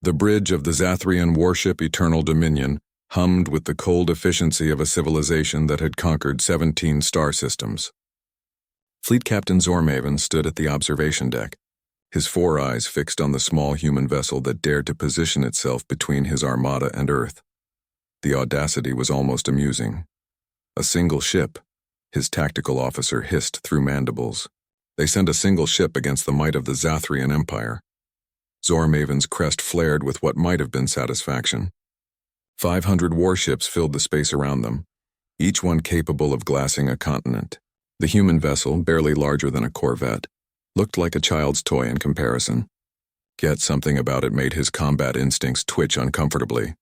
The bridge of the Zathrian warship Eternal Dominion hummed with the cold efficiency of a civilization that had conquered 17 star systems. Fleet Captain Zormaven stood at the observation deck, his four eyes fixed on the small human vessel that dared to position itself between his armada and Earth. The audacity was almost amusing. A single ship, his tactical officer hissed through mandibles. They sent a single ship against the might of the Zathrian Empire. Zormaven's crest flared with what might have been satisfaction. 500 warships filled the space around them, each one capable of glassing a continent. The human vessel, barely larger than a corvette, looked like a child's toy in comparison. Yet something about it made his combat instincts twitch uncomfortably.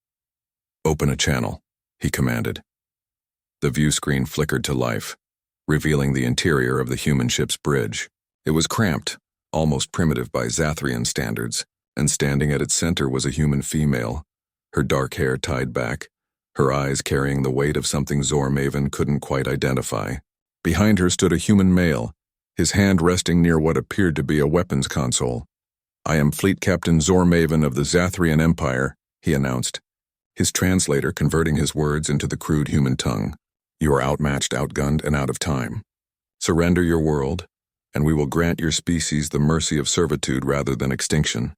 "Open a channel," he commanded. The view screen flickered to life, revealing the interior of the human ship's bridge. It was cramped, almost primitive by Zathrian standards, and standing at its center was a human female, her dark hair tied back, her eyes carrying the weight of something Zormaven couldn't quite identify. Behind her stood a human male, his hand resting near what appeared to be a weapons console. "I am Fleet Captain Zormaven of the Zathrian Empire," he announced, his translator converting his words into the crude human tongue. "You are outmatched, outgunned, and out of time. Surrender your world, and we will grant your species the mercy of servitude rather than extinction."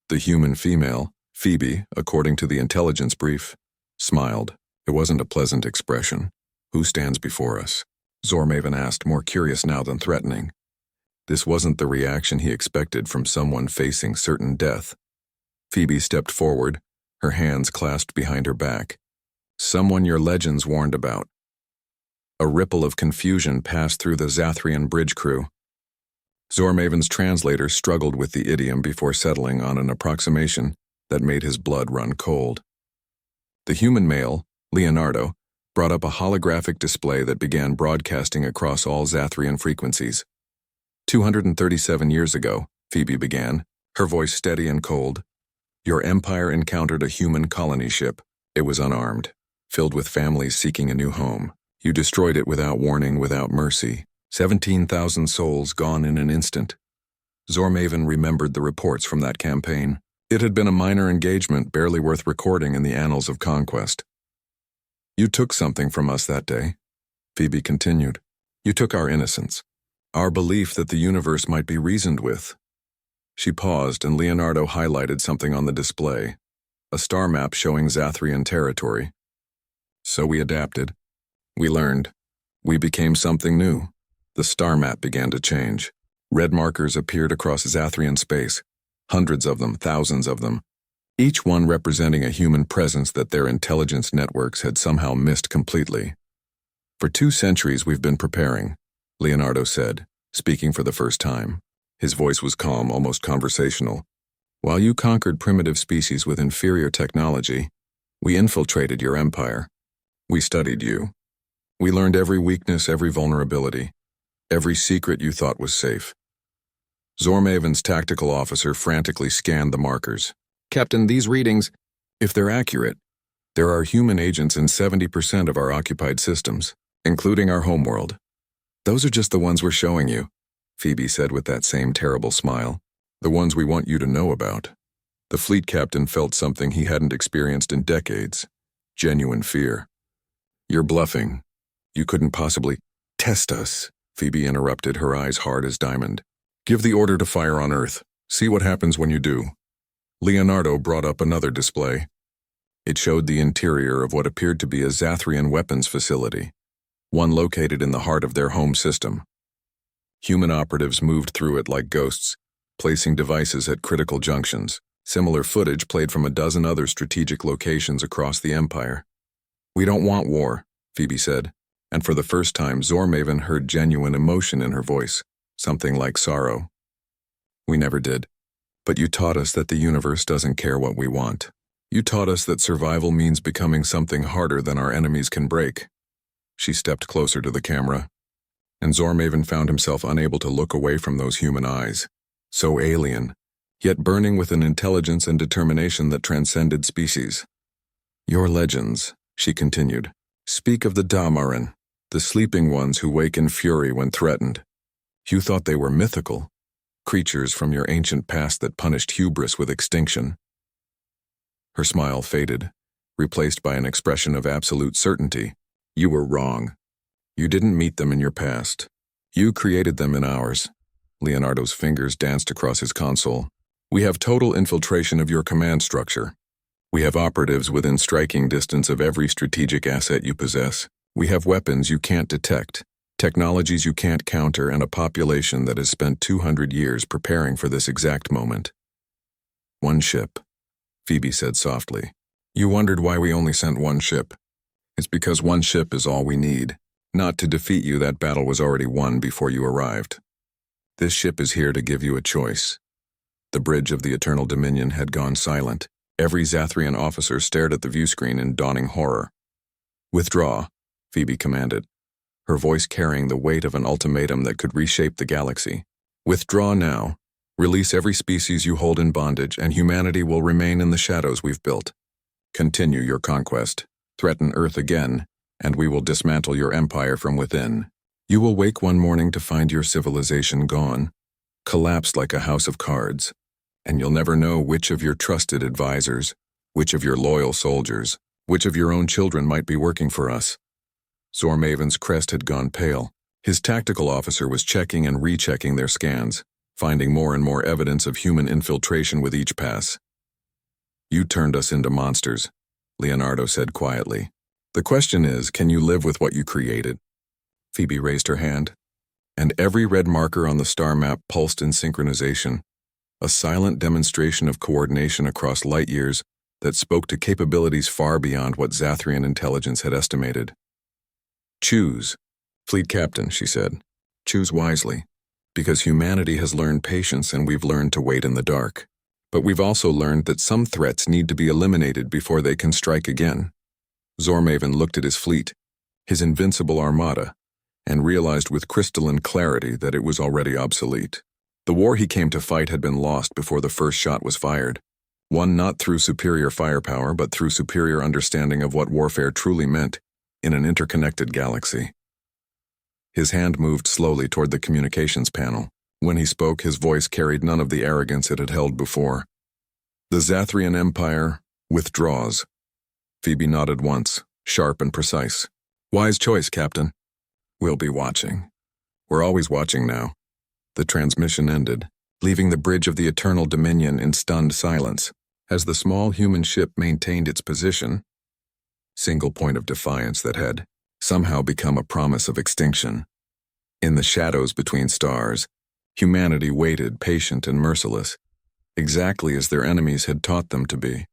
The human female, Phoebe, according to the intelligence brief, smiled. It wasn't a pleasant expression. "Who stands before us?" Zormaven asked, more curious now than threatening. This wasn't the reaction he expected from someone facing certain death. Phoebe stepped forward, her hands clasped behind her back. "Someone your legends warned about." A ripple of confusion passed through the Zathrian bridge crew. Zormaven's translator struggled with the idiom before settling on an approximation that made his blood run cold. The human male, Leonardo, brought up a holographic display that began broadcasting across all Zathrian frequencies. 237 years ago, Phoebe began, her voice steady and cold. "Your empire encountered a human colony ship. It was unarmed, filled with families seeking a new home. You destroyed it without warning, without mercy. 17,000 souls gone in an instant." Zormaven remembered the reports from that campaign. It had been a minor engagement barely worth recording in the annals of conquest. "You took something from us that day," Phoebe continued. "You took our innocence, our belief that the universe might be reasoned with." She paused, and Leonardo highlighted something on the display, a star map showing Zathrian territory. "So we adapted. We learned. We became something new." The star map began to change. Red markers appeared across Zathrian space, hundreds of them, thousands of them, each one representing a human presence that their intelligence networks had somehow missed completely. "For 2 centuries we've been preparing," Leonardo said, speaking for the first time. His voice was calm, almost conversational. "While you conquered primitive species with inferior technology, we infiltrated your empire. We studied you. We learned every weakness, every vulnerability, every secret you thought was safe." Zormaven's tactical officer frantically scanned the markers. "Captain, these readings, if they're accurate, there are human agents in 70% of our occupied systems, including our homeworld." "Those are just the ones we're showing you," Phoebe said with that same terrible smile. "The ones we want you to know about." The fleet captain felt something he hadn't experienced in decades. Genuine fear. "You're bluffing. You couldn't possibly—" "Test us," Phoebe interrupted, her eyes hard as diamond. "Give the order to fire on Earth. See what happens when you do." Leonardo brought up another display. It showed the interior of what appeared to be a Zathrian weapons facility, one located in the heart of their home system. Human operatives moved through it like ghosts, placing devices at critical junctions. Similar footage played from a dozen other strategic locations across the Empire. "We don't want war," Phoebe said, and for the first time Zormaven heard genuine emotion in her voice, something like sorrow. "We never did. But you taught us that the universe doesn't care what we want. You taught us that survival means becoming something harder than our enemies can break." She stepped closer to the camera, and Zormaven found himself unable to look away from those human eyes, so alien, yet burning with an intelligence and determination that transcended species. "Your legends," she continued, "speak of the Damarin, the sleeping ones who wake in fury when threatened. You thought they were mythical, creatures from your ancient past that punished hubris with extinction. Her smile faded, replaced by an expression of absolute certainty. You were wrong. You didn't meet them in your past. You created them in ours. Leonardo's fingers danced across his console. We have total infiltration of your command structure. We have operatives within striking distance of every strategic asset you possess. We have weapons you can't detect, technologies you can't counter, and a population that has spent 200 years preparing for this exact moment. One ship, Phoebe said softly. You wondered why we only sent one ship. It's because one ship is all we need. Not to defeat you, that battle was already won before you arrived. This ship is here to give you a choice. The bridge of the Eternal Dominion had gone silent. Every Zathrian officer stared at the viewscreen in dawning horror. Withdraw, Phoebe commanded, her voice carrying the weight of an ultimatum that could reshape the galaxy. Withdraw now. Release every species you hold in bondage, and humanity will remain in the shadows we've built. Continue your conquest. Threaten Earth again, and we will dismantle your empire from within. You will wake one morning to find your civilization gone, collapsed like a house of cards, and you'll never know which of your trusted advisors, which of your loyal soldiers, which of your own children might be working for us. Zormaven's crest had gone pale. His tactical officer was checking and rechecking their scans, finding more and more evidence of human infiltration with each pass. You turned us into monsters, Leonardo said quietly. The question is, can you live with what you created? Phoebe raised her hand, and every red marker on the star map pulsed in synchronization, a silent demonstration of coordination across light years that spoke to capabilities far beyond what Zathrian intelligence had estimated. Choose, Fleet Captain, she said. Choose wisely, because humanity has learned patience and we've learned to wait in the dark. But we've also learned that some threats need to be eliminated before they can strike again. Zormaven looked at his fleet, his invincible armada, and realized with crystalline clarity that it was already obsolete. The war he came to fight had been lost before the first shot was fired, won not through superior firepower but through superior understanding of what warfare truly meant in an interconnected galaxy. His hand moved slowly toward the communications panel. When he spoke, his voice carried none of the arrogance it had held before. The Zathrian Empire withdraws. Phoebe nodded once, sharp and precise. Wise choice, Captain. We'll be watching. We're always watching now. The transmission ended, leaving the bridge of the Eternal Dominion in stunned silence, as the small human ship maintained its position, single point of defiance that had somehow become a promise of extinction. In the shadows between stars, humanity waited, patient and merciless, exactly as their enemies had taught them to be.